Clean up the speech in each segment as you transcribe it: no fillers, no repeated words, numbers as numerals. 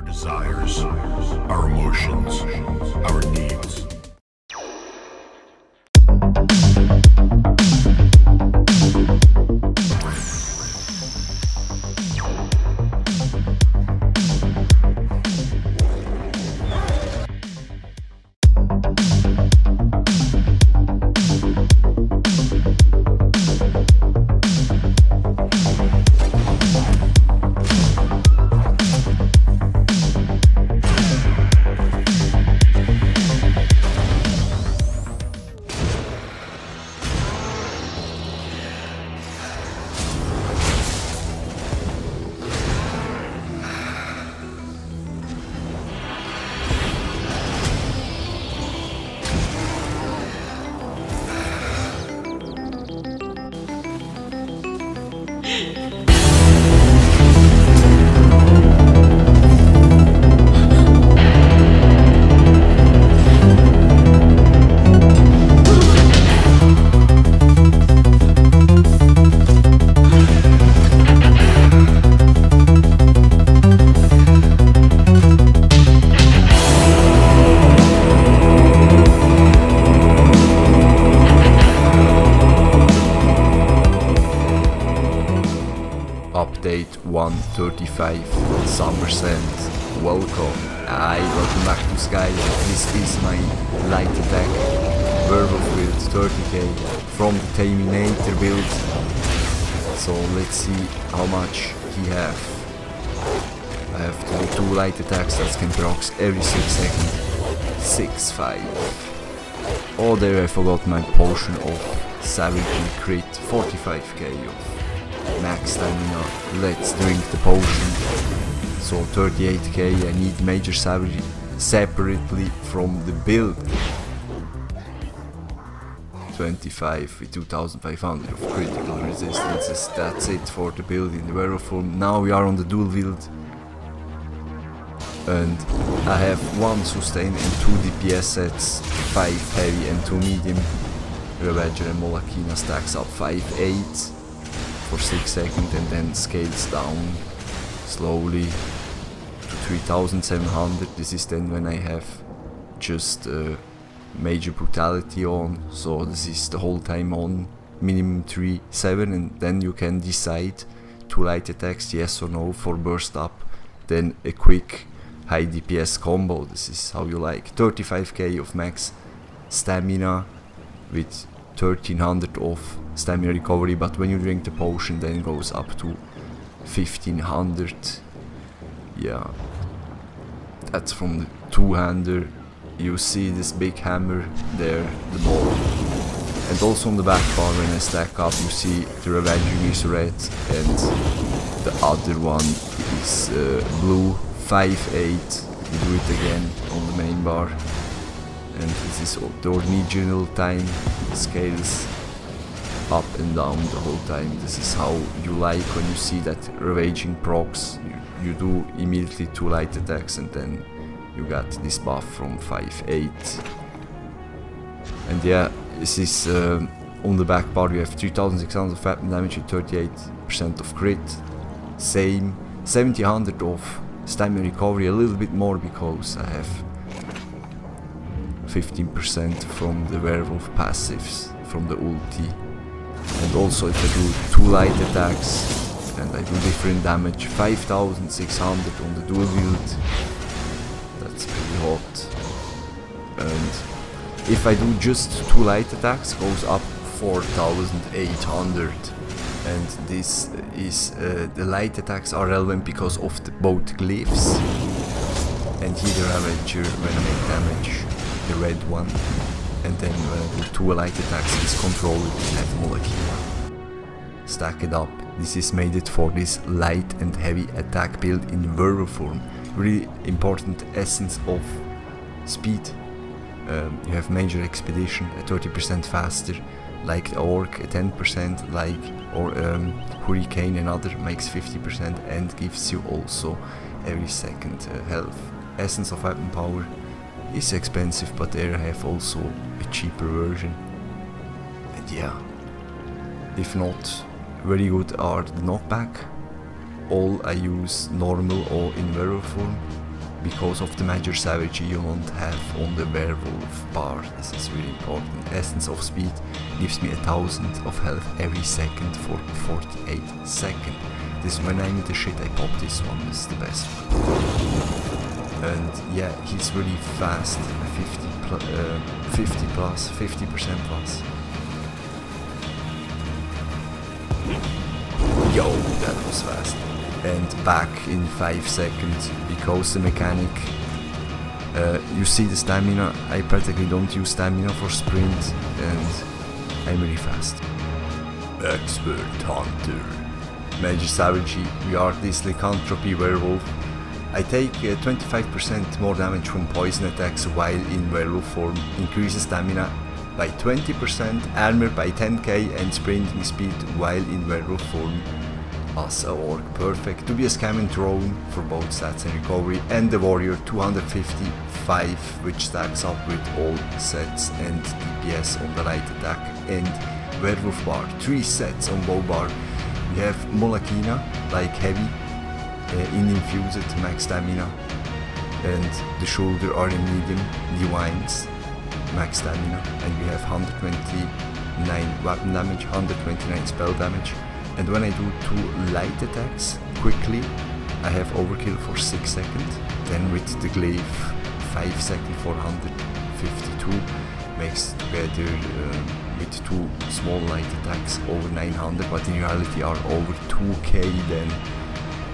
desires, our emotions, our needs. Update 135 Stamsorc. Welcome. Welcome back to Skyliner. This is my light attack werewolf build 30k from the Terminator build. So let's see how much he have. I have to do 2 light attacks that can proc every 6 seconds. 6-5. Oh, there I forgot my potion of savagery crit. 45k of max stamina. Let's drink the potion. So 38k. I need major savagery separately from the build. 25 with 2500 of critical resistances. That's it for the build in the werewolf form. Now we are on the dual wield. And I have 1 sustain and 2 DPS sets, 5 heavy and 2 medium. Ravager and Molakina stacks up 5-8 for 6 seconds and then scales down slowly to 3700. This is then when I have just major brutality on, so this is the whole time on minimum 3-7, and then you can decide 2 light attacks yes or no for burst up, then a quick high DPS combo. This is how you like. 35k of max stamina with 1300 of stamina recovery, but when you drink the potion then goes up to 1500. Yeah, that's from the two-hander. You see this big hammer there, the ball, and also on the back bar when I stack up you see the Revenging is red and the other one is blue. 5-8, we do it again on the main bar. And this is the original time, scales up and down the whole time. This is how you like when you see that ravaging procs. You do immediately 2 light attacks and then you got this buff from 5-8. And yeah, this is on the back bar you have 3600 of weapon damage with 38% of crit. Same, 1700 of stamina recovery, a little bit more because I have 15% from the werewolf passives from the ulti. And also if I do 2 light attacks and I do different damage, 5600 on the dual wield. That's pretty hot. And if I do just 2 light attacks, goes up 4800. And this is the light attacks are relevant because of both glyphs. And here the Ravager when I make damage, the red one, and then when I do 2 light attacks it's controlled and have Molakina. Stack it up. This is made it for this light and heavy attack build in werewolf form. Really important essence of speed. You have major expedition at 30% faster, like the orc at 10%, like or hurricane another makes 50% and gives you also every second health. Essence of weapon power is expensive, but there I have also a cheaper version. And yeah, if not, very good are the knockback. All I use normal or in werewolf form. because of the major savagery you won't have on the werewolf bar. This is really important. Essence of speed gives me 1000 of health every second for 48 seconds. This when I need the shit, I pop this one. This is the best one. And yeah, he's really fast. 50% plus. Yo, that was fast. And back in 5 seconds because the mechanic. You see the stamina. I practically don't use stamina for sprint, and I'm really fast. Expert Hunter. Major savagery. We are this lycanthropy werewolf. I take 25% more damage from poison attacks while in werewolf form, increases stamina by 20%, armor by 10k, and sprinting speed while in werewolf form as a orc. Perfect to be a scamming drone for both stats and recovery, and the warrior 255, which stacks up with all sets, and DPS on the light attack, and werewolf bar 3 sets on bow bar. We have Molakina like heavy. In infused max stamina, and the shoulder are in medium divines max stamina, and we have 129 weapon damage, 129 spell damage, and when I do 2 light attacks quickly I have overkill for 6 seconds, then with the glaive 5 seconds for 152, makes together with 2 small light attacks over 900, but in reality are over 2k. Then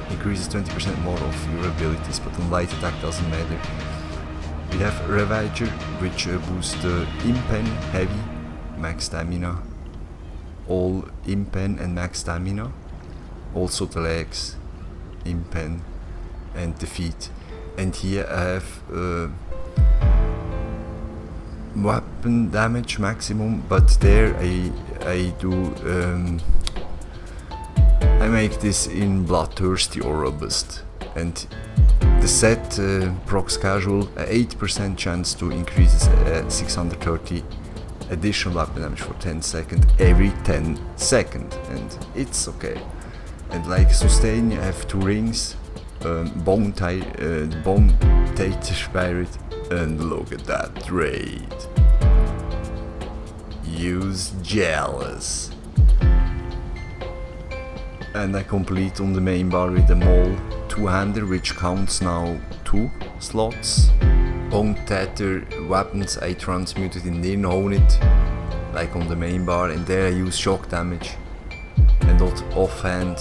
increases 20% more of your abilities, but on light attack doesn't matter. We have Ravager, which boosts the inpen heavy, max stamina, all inpen and max stamina, also the legs, inpen, and the feet. And here I have weapon damage maximum, but there I do I make this in bloodthirsty or robust, and the set procs casual, a 8% chance to increase 630 additional weapon damage for 10 seconds every 10 seconds, and it's okay. And like sustain, you have 2 rings, bone tater spirit, and look at that trade. Use jealous. And I complete on the main bar with the mole 2-hander, which counts now 2 slots. Bone Tatter weapons I transmuted in Nirn Honit, like on the main bar, and there I use shock damage. And offhand,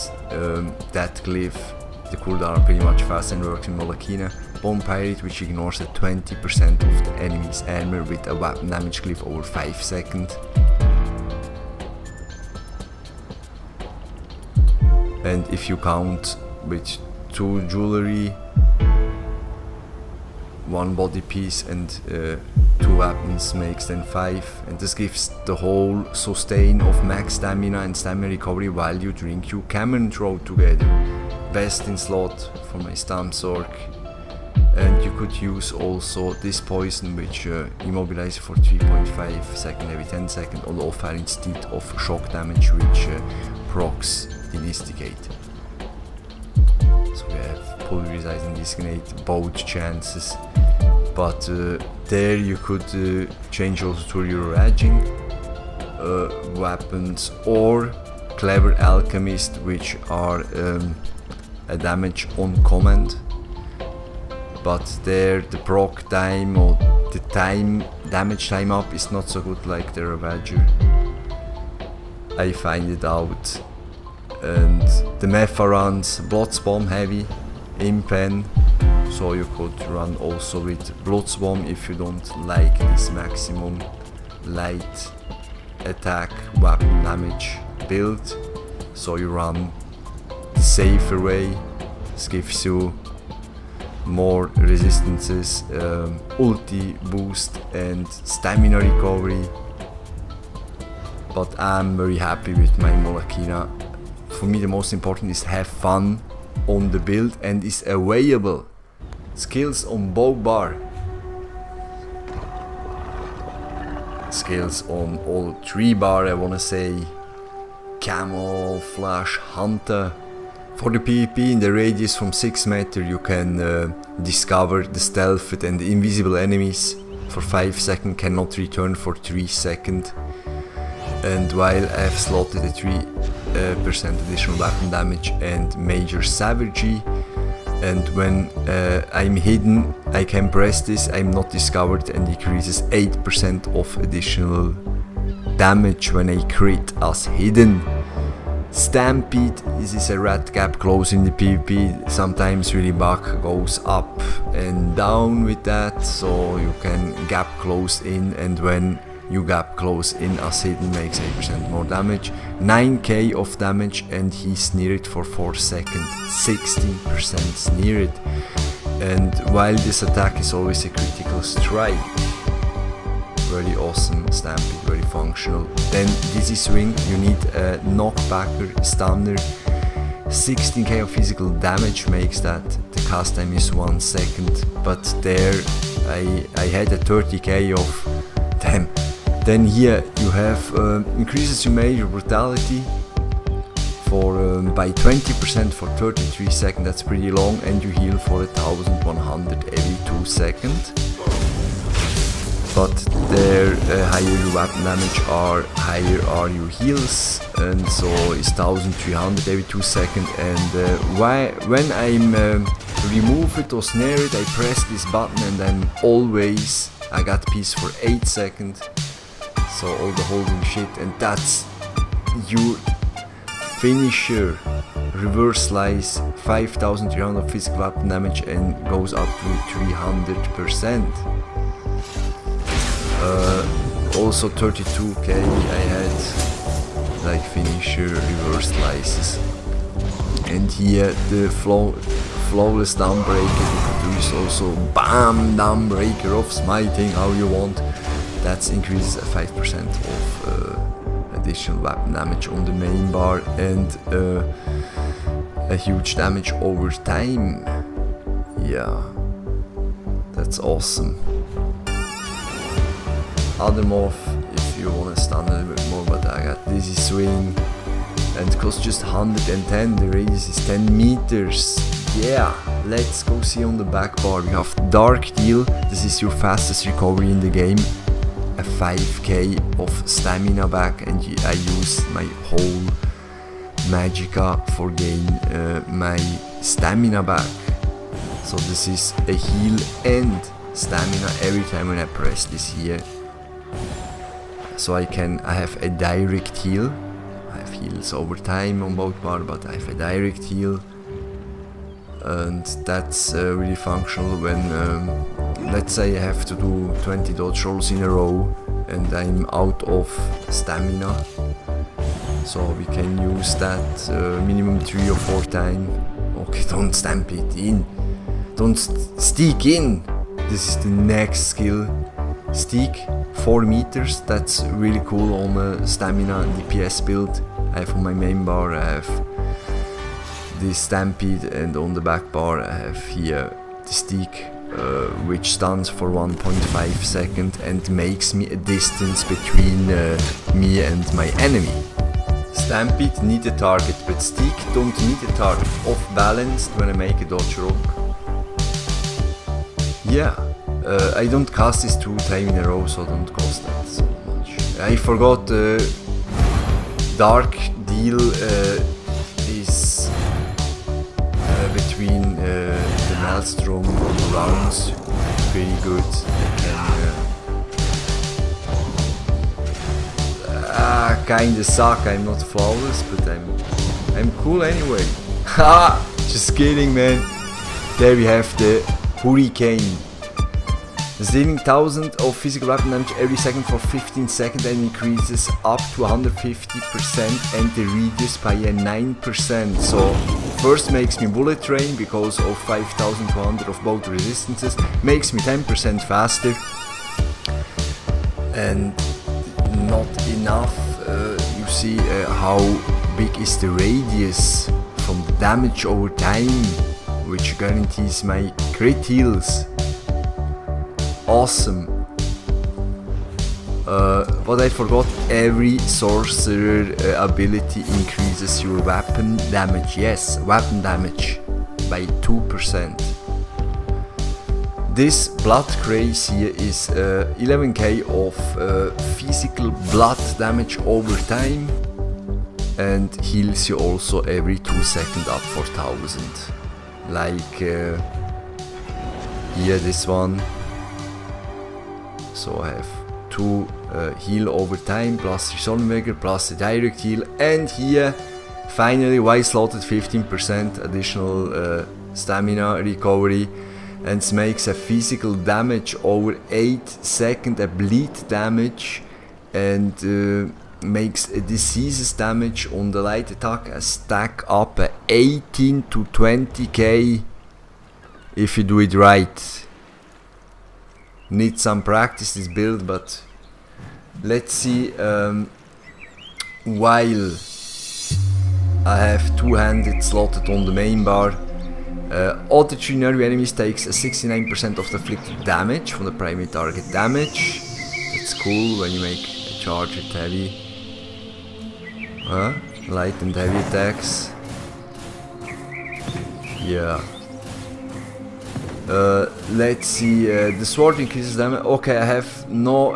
that glyph, the cooldown are pretty much fast and works in Molakina. Bone Pirate, which ignores the 20% of the enemy's armor with a weapon damage glyph over 5 seconds. And if you count with 2 jewelry, 1 body piece, and 2 weapons, makes then 5, and this gives the whole sustain of max stamina and stamina recovery while you drink your cannon throw together. Best in slot for my Stamsorc. And you could use also this poison, which immobilizes for 3.5 seconds every 10 seconds on offhand instead of shock damage, which procs instigate. So we have pulverizing discriminate both chances, but there you could change also to your raging weapons or clever alchemist, which are a damage on command, but there the proc time or the damage time up is not so good like the Ravager. I find it out. And the Mepha runs Bloodswarm heavy, inpen, so you could run also with Bloodswarm if you don't like this maximum light attack weapon damage build. So you run the safer way. This gives you more resistances, ulti boost, and stamina recovery. But I'm very happy with my Molakina. For me the most important is have fun on the build and is available. Skills on bow bar. Skills on all 3 bar, I wanna say. Camouflage Hunter, For the PvP in the radius from 6 meters you can discover the stealth and the invisible enemies for 5 seconds, cannot return for 3 seconds. And while I have slotted a 3% additional weapon damage and major savagery, and when I'm hidden I can press this, I'm not discovered, and decreases 8% of additional damage when I crit as hidden. Stampede, this is a red gap close in the PvP, sometimes really buck goes up and down with that, so you can gap close in, and when you gap close in as hidden makes 8% more damage, 9k of damage, and he sneered for 4 seconds, 16% sneered. And while this attack is always a critical strike, very awesome Stampede, very functional. Then Dizzy Swing, you need a knockbacker, stunner, 16k of physical damage makes that, the cast time is 1 second, but there I had a 30k of, damn. Then here you have increases your major brutality for by 20% for 33 seconds, that's pretty long, and you heal for 1100 every 2 seconds. But there higher your weapon damage are, higher are your heals, and so it's 1300 every 2 seconds. And when I'm remove it or snare it, I press this button and then always I got peace for 8 seconds. So all the holding shit, and that's your finisher. Reverse slice, 5300 physical weapon damage and goes up to 300%. Also 32k I had like finisher reverse slices. And here the flawless downbreaker, you can use also BAM downbreaker of smiting how you want. That increases 5% of additional weapon damage on the main bar, and a huge damage over time. Yeah, that's awesome. Other morph if you want to stun a little bit more, but I got Dizzy Swing, and it costs just 110, the radius is 10 meters. Yeah, let's go see on the back bar. We have Dark Deal, this is your fastest recovery in the game. A 5k of stamina back, and I use my whole magicka for gain my stamina back. So this is a heal and stamina every time when I press this here. So I have a direct heal. I have heals over time on both bar, but I have a direct heal, and that's really functional when let's say I have to do 20 dodge rolls in a row and I'm out of stamina, so we can use that minimum 3 or 4 times. Okay, don't stamp it in, don't stick in. This is the next skill, stick 4 meters. That's really cool on a stamina DPS build. I have on my main bar I have this Stampede, and on the back bar I have here the stick, which stuns for 1.5 seconds and makes me a distance between me and my enemy. Stampede need a target, but stick don't need a target. Off balanced when I make a dodge roll. Yeah, I don't cast this 2 times in a row, so don't cost that so much. I forgot Dark Deal is between the Maelstrom rounds, pretty good. Kinda suck, I'm not flawless, but I'm cool anyway. Ha! Just kidding, man. There we have the Hurricane. Dealing 1000 of physical weapon damage every second for 15 seconds and increases up to 150% and the radius by a 9%. So first makes me bullet train because of 5200 of both resistances, makes me 10% faster, and not enough. You see how big is the radius from the damage over time, which guarantees my crit heals. Awesome. What I forgot, every sorcerer ability increases your weapon damage. Yes, weapon damage by 2%. This blood craze here is 11k of physical blood damage over time, and heals you also every 2 seconds up for 1000. Like here, this one. So I have 2 heal over time plus Sonnenweger plus the direct heal, and here finally I slotted 15% additional stamina recovery, and makes a physical damage over 8 seconds, a bleed damage, and makes a diseases damage on the light attack a stack up 18 to 20k if you do it right. Need some practice this build, but let's see. While I have two-handed slotted on the main bar, other 3 nervy enemies takes 69% of the afflicted damage from the primary target damage. It's cool when you make a charge with heavy, light and heavy attacks. Yeah. Let's see. The sword increases damage. Okay, I have no.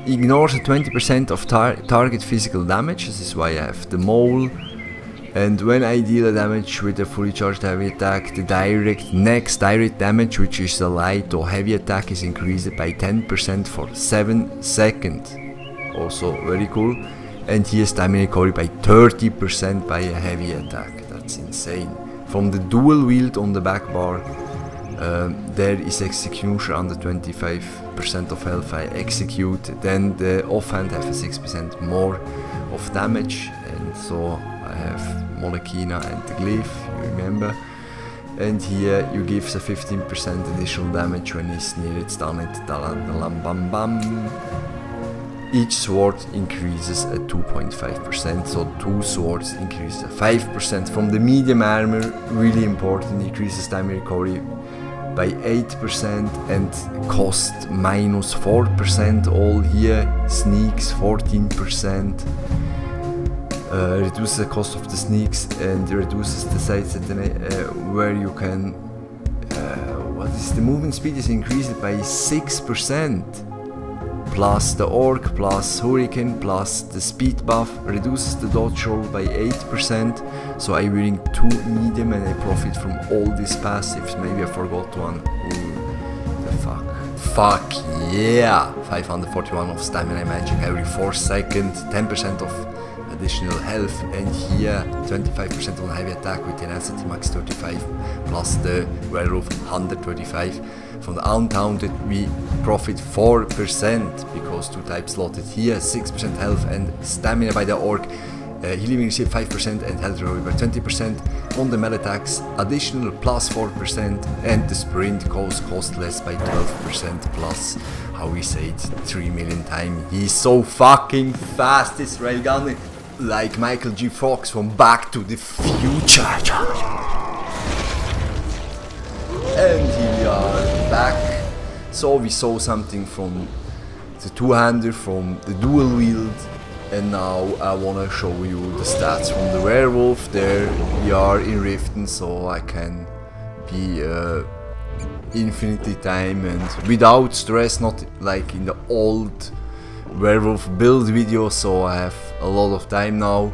Ignores 20% of target physical damage. This is why I have the mole. And when I deal damage with a fully charged heavy attack, the next direct damage, which is a light or heavy attack, is increased by 10% for 7 seconds. Also very cool. And here stamina recovery by 30% by a heavy attack. That's insane. From the dual wield on the back bar, there is execution under 25% of health I execute. Then the offhand have a 6% more of damage, and so I have Molekina and the glyph, you remember. And here you give a 15% additional damage when he's near it, stun it, talam bam bam. Each sword increases at 2.5%, so 2 swords increases at 5%. From the medium armor, really important, increases stamina recovery by 8% and cost minus 4%. All here, sneaks 14%. Reduces the cost of the sneaks and reduces the sides where you can. What is the movement speed is increased by 6%. Plus the orc, plus hurricane, plus the speed buff, reduces the dodge roll by 8%. So I'm wearing 2 medium and I profit from all these passives. Maybe I forgot one. Ooh, the fuck. Fuck yeah! 541 of stamina magic every 4 seconds, 10% of additional health, and here 25% on heavy attack with tenacity max 35 plus the werewolf 135. From the untaunted we profit 4% because 2 types slotted here, 6% health and stamina by the orc, healing receive 5% and health recovery by 20%. On the melee attacks additional plus 4%, and the sprint cost less by 12% plus, how we say it 3 million times. He's so fucking fast, this railgun, like Michael G. Fox from Back to the Future. And here we are back. So we saw something from the two-hander, from the dual wield, and now I wanna show you the stats from the werewolf. There we are in Riften, so I can be infinity time and without stress, not like in the old werewolf build video, so I have a lot of time now.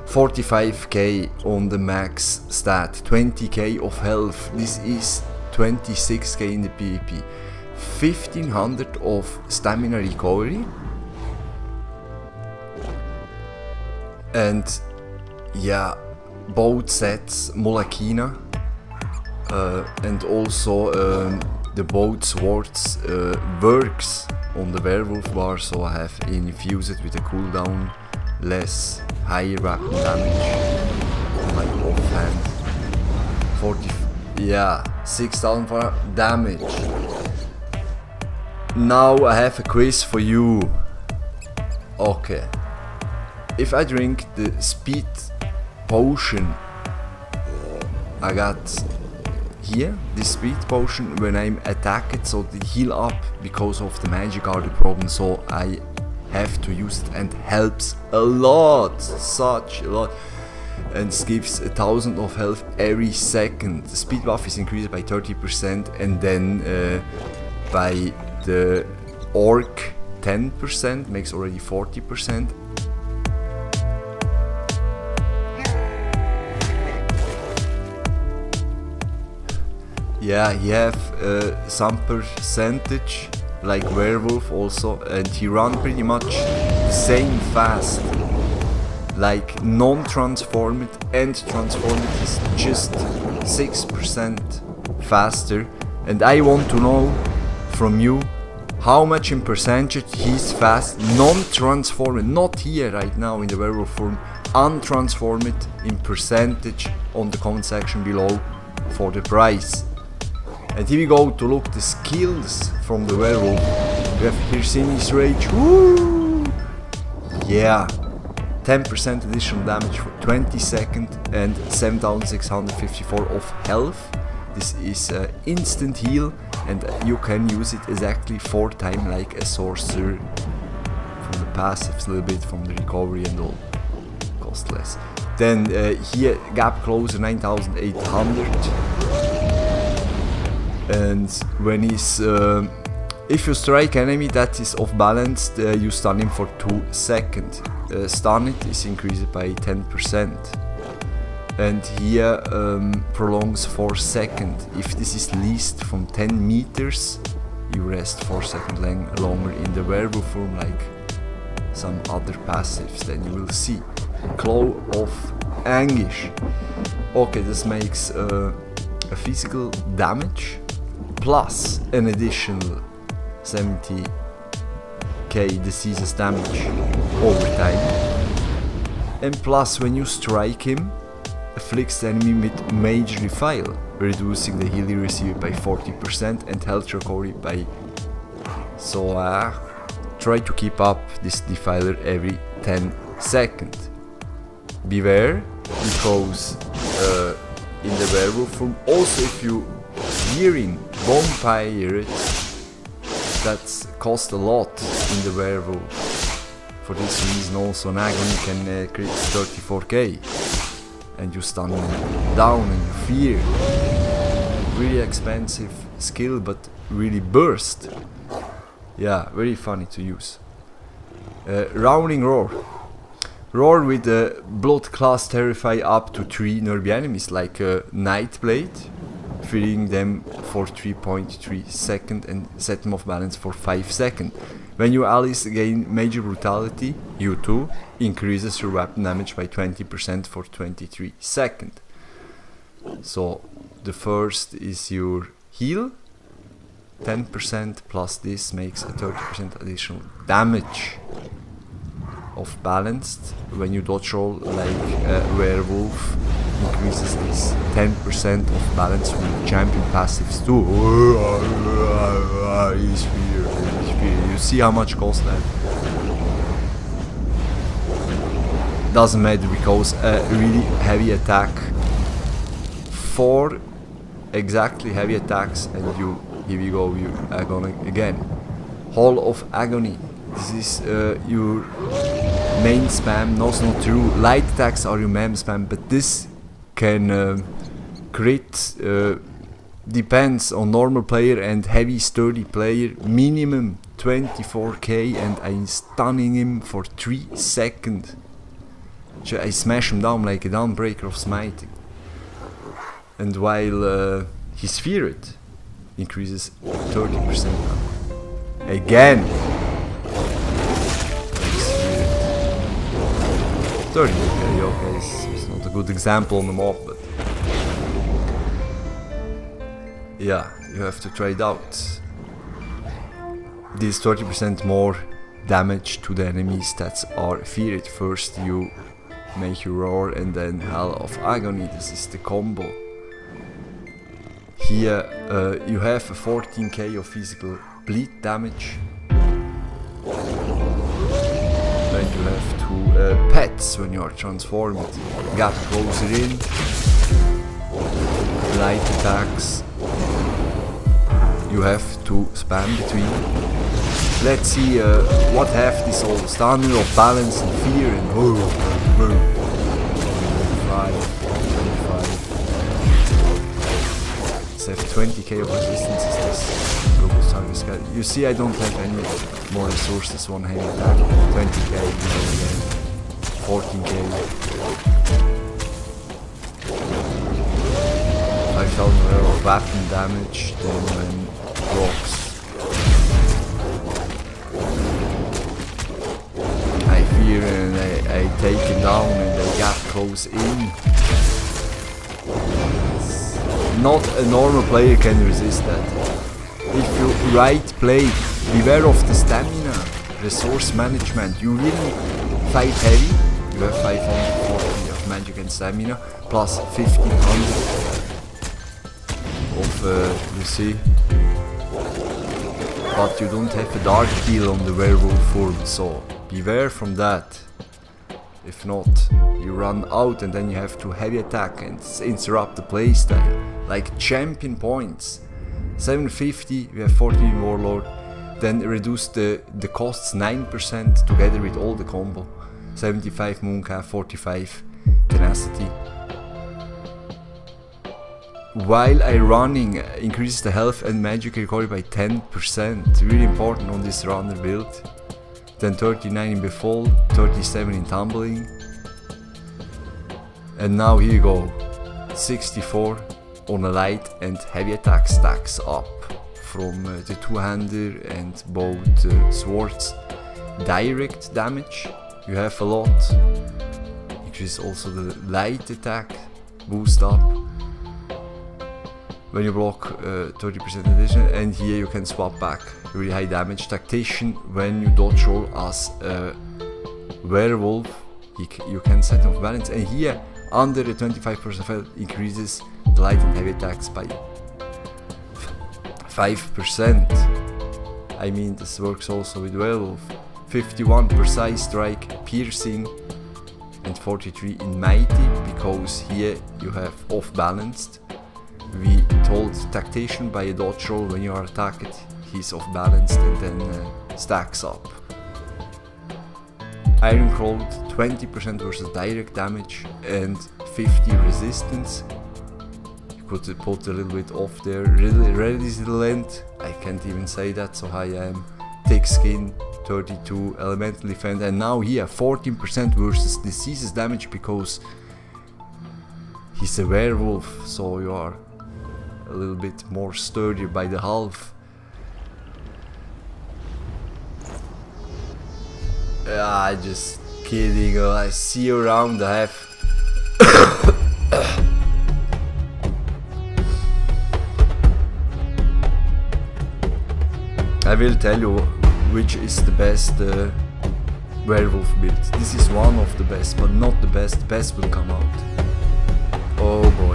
45k on the max stat, 20k of health, this is 26k in the PvP, 1500 of stamina recovery, and yeah, both sets Molekina, and also the both swords works on the werewolf bar, so I have infused with a cooldown, less higher weapon damage on my offhand. 6,000 for damage. Now I have a quiz for you. Okay. If I drink the speed potion, I got here this speed potion when I'm attacked, so the heal up because of the magic are the problem, so I have to use it, and helps a lot, such a lot. And gives 1000 of health every second. The speed buff is increased by 30%, and then by the orc 10%, makes already 40%. Yeah, he have some percentage like werewolf also, and he run pretty much the same fast. Like non-transformed and transformed is just 6% faster. And I want to know from you how much in percentage he's fast, non-transformed, not here right now in the werewolf form, untransformed in percentage on the comment section below for the price. And here we go to look the skills from the werewolf. We have here Sini's Rage, woo! Yeah, 10% additional damage for 20 seconds and 7654 of health. This is instant heal, and you can use it exactly 4 times like a sorcerer. From the passives, a little bit from the recovery and all, cost less. Then here gap closer 9800, and when he's if you strike enemy that is off balance, you stun him for 2 seconds. Stun it is increased by 10. And here prolongs 4 seconds. If this is least from 10 meters, you rest 4 seconds longer in the werewolf form, like some other passives. Then you will see Claw of Anguish. Okay, this makes a physical damage plus an additional 70k diseases damage over time, and plus when you strike him, afflicts the enemy with Mage Refile, reducing the heal you receive by 40% and health recovery by. So try to keep up this defiler every 10 seconds. Beware, because in the werewolf form, also if you hearing vampire, that cost a lot in the werewolf. For this reason also an agony can crit 34k, and you stun him down and you fear. Really expensive skill, but really burst. Yeah, very funny to use. Rounding Roar. Roar with the blood class terrify up to 3 nearby enemies, like Nightblade, freeing them for 3.3 seconds and set them off balance for 5 seconds. When your allies gain major brutality, you too increases your weapon damage by 20% for 23 seconds. So the first is your heal, 10% plus this makes a 30% additional damage of balanced. When you dodge roll like a werewolf, increases this 10% of balance with champion passives too. He's fear. You see how much cost that? Doesn't matter, because a really heavy attack, 4 exactly heavy attacks, and you, here we go, you agony again. Hall of Agony. This is your main spam. No, it's not true. Light attacks are your main spam, but this can crit, depends on normal player and heavy sturdy player, minimum 24k, and I'm stunning him for 3 seconds. I smash him down like a downbreaker of smiting. And while his feared increases 30% again. 30, okay, it's not a good example on the mob, but yeah, you have to try it out. This 30% more damage to the enemies that are feared. First you make your roar and then Hell of Agony. This is the combo. Here you have a 14k of physical bleed damage. Then you have two pets when you are transformed. Gap closer in. Light attacks. You have to spam between. Let's see what have this all. Stunner of balance and fear and 25. Let's have 20k of resistance is this robust target scale. You see I don't have any more resources, one heavy attack. 20k, 14k. 5000 of weapon damage, then when rocks. I fear and I take him down and I get close in. Not a normal player can resist that. If you right play, beware of the stamina, resource management. You really fight heavy, you have 540 of magic and stamina, plus 1500 of you see. But you don't have a dark deal on the werewolf form, so beware from that. If not, you run out and then you have to heavy attack and interrupt the playstyle. Like champion points. 750, we have 14 warlord. Then reduce the costs 9% together with all the combo. 75 mooncalf, 45 tenacity. While I running, increases the health and magic recovery by 10%. Really important on this runner build. Then 39 in befall, 37 in tumbling. And now here you go. 64 on a light and heavy attack stacks up from the two-hander and both swords. Direct damage, you have a lot. Increase also the light attack, boost up. When you block 30% addition, and here you can swap back. Really high damage. Tactician, when you dodge roll as a werewolf, you can set off balance. And here, under the 25% health, increases the light and heavy attacks by 5%. I mean, this works also with werewolf. 51 precise strike, piercing, and 43 in mighty, because here you have off balanced. We told tactician by a dodge roll when you are attacked, he's off balanced and then stacks up. Iron Cold, 20% versus direct damage and 50 resistance. You could put a little bit off there. Really resilient, I can't even say that, so high I am. Thick skin, 32 elemental defense, and now here 14% versus diseases damage because he's a werewolf, so you are a little bit more sturdy by the half. Just kidding, I see you around, I have I will tell you which is the best werewolf build. This is one of the best, but not the best. The best will come out. Oh boy.